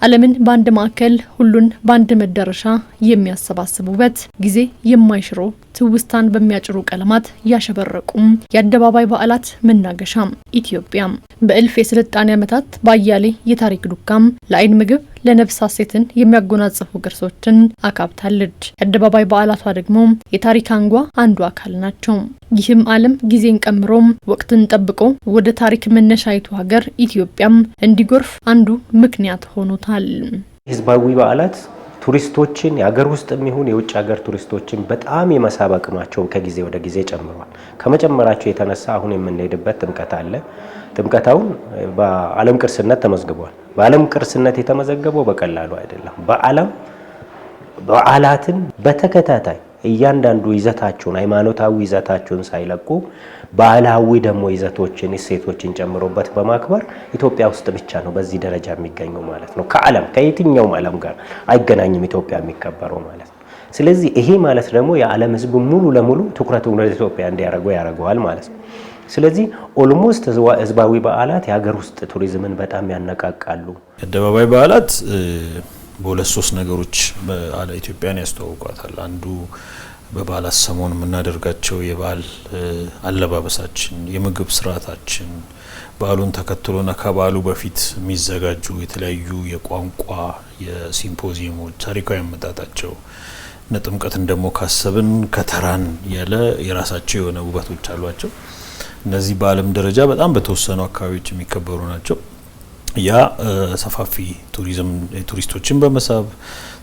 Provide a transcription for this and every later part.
ዓለምን በአንድ ማዕከል ሁሉን በአንድ መዳረሻ የሚያሰባስቡበት ጊዜ የማይሽረው ትውስታን በሚያጭሩ ቀለማት ያሸበረቁም የአደባባይ በዓላት መናገሻ ኢትዮጵያ በእልፍ የስልጣኔ ዓመታት ባያሌ የታሪክ ዱካም ለአይን ምግብ ለነፍስ ሐሴትን የሚያጎናጽፉ ቅርሶችን አካብታለች። የአደባባይ በዓላቷ ደግሞ የታሪክ አንጓ አንዱ አካል ናቸው። ይህም ዓለም ጊዜን ቀምሮ ወቅትን ጠብቆ ወደ ታሪክ መነሻይቱ ሀገር ኢትዮጵያም እንዲጎርፍ አንዱ ምክንያት ሆኖታል። ህዝባዊ በዓላት ቱሪስቶችን የሀገር ውስጥ የሚሆን የውጭ ሀገር ቱሪስቶችን በጣም የመሳብ አቅማቸውን ከጊዜ ወደ ጊዜ ጨምሯል። ከመጨመራቸው የተነሳ አሁን የምንሄድበት ጥምቀት አለ። ጥምቀታውን በዓለም ቅርስነት ተመዝግቧል። በዓለም ቅርስነት የተመዘገበው በቀላሉ አይደለም። በዓላትን በተከታታይ እያንዳንዱ ይዘታቸውን ሃይማኖታዊ ይዘታቸውን ሳይለቁ ባህላዊ ደግሞ ይዘቶችን እሴቶችን ጨምሮበት በማክበር ኢትዮጵያ ውስጥ ብቻ ነው በዚህ ደረጃ የሚገኘው ማለት ነው። ከየትኛውም ዓለም ጋር አይገናኝም ኢትዮጵያ የሚከበረው ማለት ነው። ስለዚህ ይሄ ማለት ደግሞ የዓለም ሕዝብ ሙሉ ለሙሉ ትኩረቱን ወደ ኢትዮጵያ እንዲያደርገው ያደርገዋል ማለት ነው። ስለዚህ ኦልሞስት ህዝባዊ በዓላት የሀገር ውስጥ ቱሪዝምን በጣም ያነቃቃሉ። የአደባባይ በዓላት በሁለት ሶስት ነገሮች ኢትዮጵያን ያስተዋውቋታል። አንዱ በበዓላት ሰሞን የምናደርጋቸው የበዓል አለባበሳችን፣ የምግብ ስርዓታችን፣ በዓሉን ተከትሎና ከበዓሉ በፊት የሚዘጋጁ የተለያዩ የቋንቋ የሲምፖዚየሞች ታሪካዊ አመጣጣቸው ጥምቀትን ደግሞ ካሰብን ከተራን ያለ የራሳቸው የሆነ ውበቶች አሏቸው። እነዚህ በዓለም ደረጃ በጣም በተወሰኑ አካባቢዎች የሚከበሩ ናቸው። ያ ሰፋፊ ቱሪስቶችን በመሳብ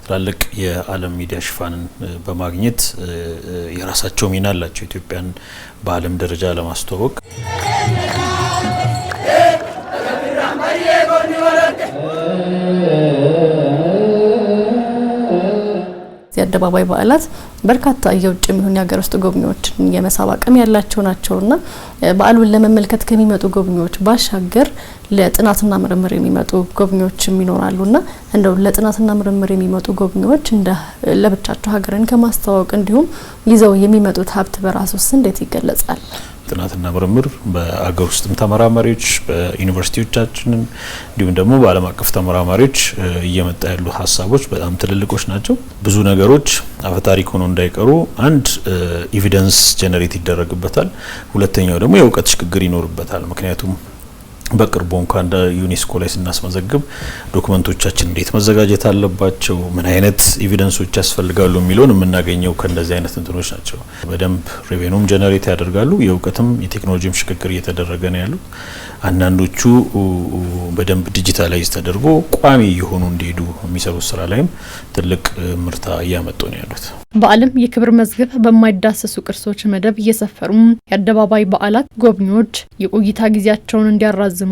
ትላልቅ የዓለም ሚዲያ ሽፋንን በማግኘት የራሳቸው ሚና አላቸው ኢትዮጵያን በዓለም ደረጃ ለማስተዋወቅ። የአደባባይ በዓላት በርካታ የውጭ የሚሆን የሀገር ውስጥ ጎብኚዎችን የመሳብ አቅም ያላቸው ናቸውና በዓሉን ለመመልከት ከሚመጡ ጎብኚዎች ባሻገር ለጥናትና ምርምር የሚመጡ ጎብኚዎችም ይኖራሉና እንደው ለጥናትና ምርምር የሚመጡ ጎብኚዎች እንደ ለብቻቸው ሀገርን ከማስተዋወቅ እንዲሁም ይዘው የሚመጡት ሀብት በራሱስ እንዴት ይገለጻል? ጥናትና ምርምር በአገር ውስጥም ተመራማሪዎች በዩኒቨርሲቲዎቻችን እንዲሁም ደግሞ በዓለም አቀፍ ተመራማሪዎች እየመጣ ያሉ ሀሳቦች በጣም ትልልቆች ናቸው። ብዙ ነገሮች አፈታሪክ ሆኖ እንዳይቀሩ አንድ ኤቪደንስ ጀነሬት ይደረግበታል። ሁለተኛው ደግሞ የእውቀት ሽግግር ይኖርበታል። ምክንያቱም በቅርቡ እንኳን እንደ ዩኔስኮ ላይ ስናስመዘግብ ዶክመንቶቻችን እንዴት መዘጋጀት አለባቸው፣ ምን አይነት ኤቪደንሶች ያስፈልጋሉ የሚለውን የምናገኘው ከእንደዚህ አይነት እንትኖች ናቸው። በደንብ ሬቬኑም ጀነሬት ያደርጋሉ። የእውቀትም የቴክኖሎጂም ሽግግር እየተደረገ ነው ያሉት። አንዳንዶቹ በደንብ ዲጂታላይዝ ተደርጎ ቋሚ የሆኑ እንዲሄዱ የሚሰሩት ስራ ላይም ትልቅ ምርታ እያመጡ ነው ያሉት። በዓለም የክብር መዝገብ በማይዳሰሱ ቅርሶች መደብ እየሰፈሩ የአደባባይ በዓላት ጎብኚዎች የቆይታ ጊዜያቸውን እንዲያራዝሙ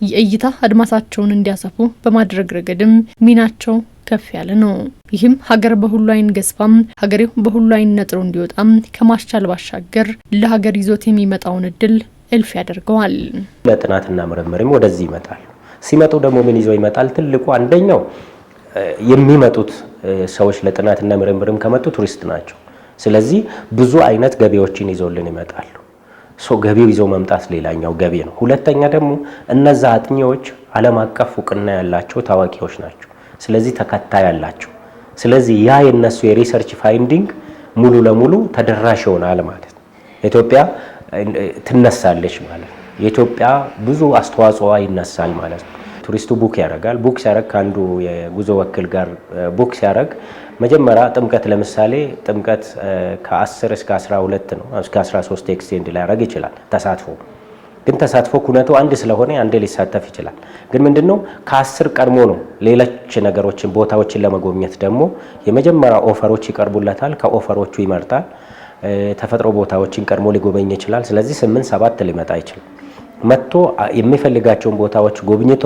የእይታ አድማሳቸውን እንዲያሰፉ በማድረግ ረገድም ሚናቸው ከፍ ያለ ነው። ይህም ሀገር በሁሉ አይን ገዝፋም ሀገሬው በሁሉ አይን ነጥሮ እንዲወጣም ከማስቻል ባሻገር ለሀገር ይዞት የሚመጣውን እድል እልፍ ያደርገዋል። ለጥናትና ምርምርም ወደዚህ ይመጣል። ሲመጡ ደግሞ ምን ይዘው ይመጣል? ትልቁ አንደኛው የሚመጡት ሰዎች ለጥናትና ምርምርም ከመጡ ቱሪስት ናቸው። ስለዚህ ብዙ አይነት ገቢዎችን ይዘውልን ይመጣሉ። ገቢው ይዘው መምጣት ሌላኛው ገቢ ነው። ሁለተኛ ደግሞ እነዛ አጥኚዎች ዓለም አቀፍ እውቅና ያላቸው ታዋቂዎች ናቸው። ስለዚህ ተከታይ ያላቸው። ስለዚህ ያ የነሱ የሪሰርች ፋይንዲንግ ሙሉ ለሙሉ ተደራሽ ይሆናል ማለት ነው። ኢትዮጵያ ትነሳለች ማለት ነው። የኢትዮጵያ ብዙ አስተዋጽኦ ይነሳል ማለት ነው። ቱሪስቱ ቡክ ያደርጋል። ቡክ ሲያደርግ ከአንዱ የጉዞ ወኪል ጋር ቡክ ሲያደርግ መጀመሪያ ጥምቀት ለምሳሌ ጥምቀት ከ10 እስከ 12 ነው፣ እስከ 13 ኤክስቴንድ ሊያደርግ ይችላል። ተሳትፎ ኩነቱ አንድ ስለሆነ አንድ ሊሳተፍ ይችላል። ግን ምንድነው ከ10 ቀድሞ ነው ሌሎች ነገሮችን ቦታዎችን ለመጎብኘት ደግሞ የመጀመሪያ ኦፈሮች ይቀርቡለታል። ከኦፈሮቹ ይመርጣል። ተፈጥሮ ቦታዎችን ቀድሞ ሊጎበኝ ይችላል። ስለዚህ 8 7 ሊመጣ ይችላል። መጥቶ የሚፈልጋቸውን ቦታዎች ጎብኝቶ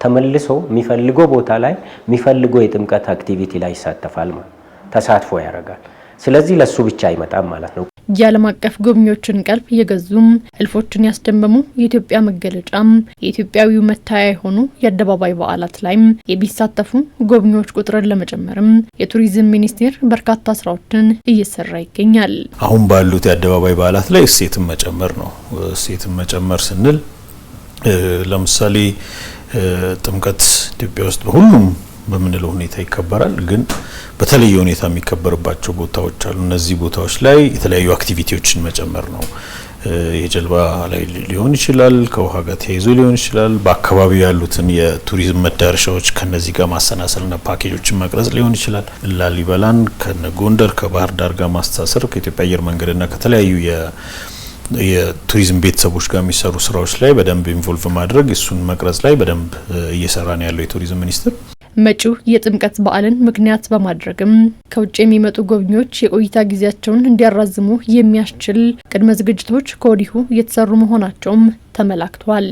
ተመልሶ የሚፈልገው ቦታ ላይ የሚፈልገው የጥምቀት አክቲቪቲ ላይ ይሳተፋል ማለት ተሳትፎ ያደርጋል። ስለዚህ ለሱ ብቻ አይመጣም ማለት ነው። የዓለም አቀፍ ጎብኚዎችን ቀልብ የገዙም እልፎችን ያስደመሙ የኢትዮጵያ መገለጫም የኢትዮጵያዊው መታያ የሆኑ የአደባባይ በዓላት ላይም የሚሳተፉ ጎብኚዎች ቁጥርን ለመጨመርም የቱሪዝም ሚኒስቴር በርካታ ስራዎችን እየሰራ ይገኛል። አሁን ባሉት የአደባባይ በዓላት ላይ እሴትን መጨመር ነው። እሴትን መጨመር ስንል ለምሳሌ ጥምቀት ኢትዮጵያ ውስጥ በሁሉም በምንለው ሁኔታ ይከበራል። ግን በተለየ ሁኔታ የሚከበርባቸው ቦታዎች አሉ። እነዚህ ቦታዎች ላይ የተለያዩ አክቲቪቲዎችን መጨመር ነው። የጀልባ ላይ ሊሆን ይችላል፣ ከውሃ ጋር ተያይዞ ሊሆን ይችላል። በአካባቢው ያሉትን የቱሪዝም መዳረሻዎች ከነዚህ ጋር ማሰናሰልና ፓኬጆችን መቅረጽ ሊሆን ይችላል። ላሊበላን ከጎንደር ከባህር ዳር ጋር ማስተሳሰር ከኢትዮጵያ አየር መንገድና ከተለያዩ የቱሪዝም ቤተሰቦች ጋር የሚሰሩ ስራዎች ላይ በደንብ ኢንቮልቭ ማድረግ፣ እሱን መቅረጽ ላይ በደንብ እየሰራ ነው ያለው የቱሪዝም ሚኒስቴር። መጪው የጥምቀት በዓልን ምክንያት በማድረግም ከውጭ የሚመጡ ጎብኚዎች የቆይታ ጊዜያቸውን እንዲያራዝሙ የሚያስችል ቅድመ ዝግጅቶች ከወዲሁ እየተሰሩ መሆናቸውም ተመላክቷል።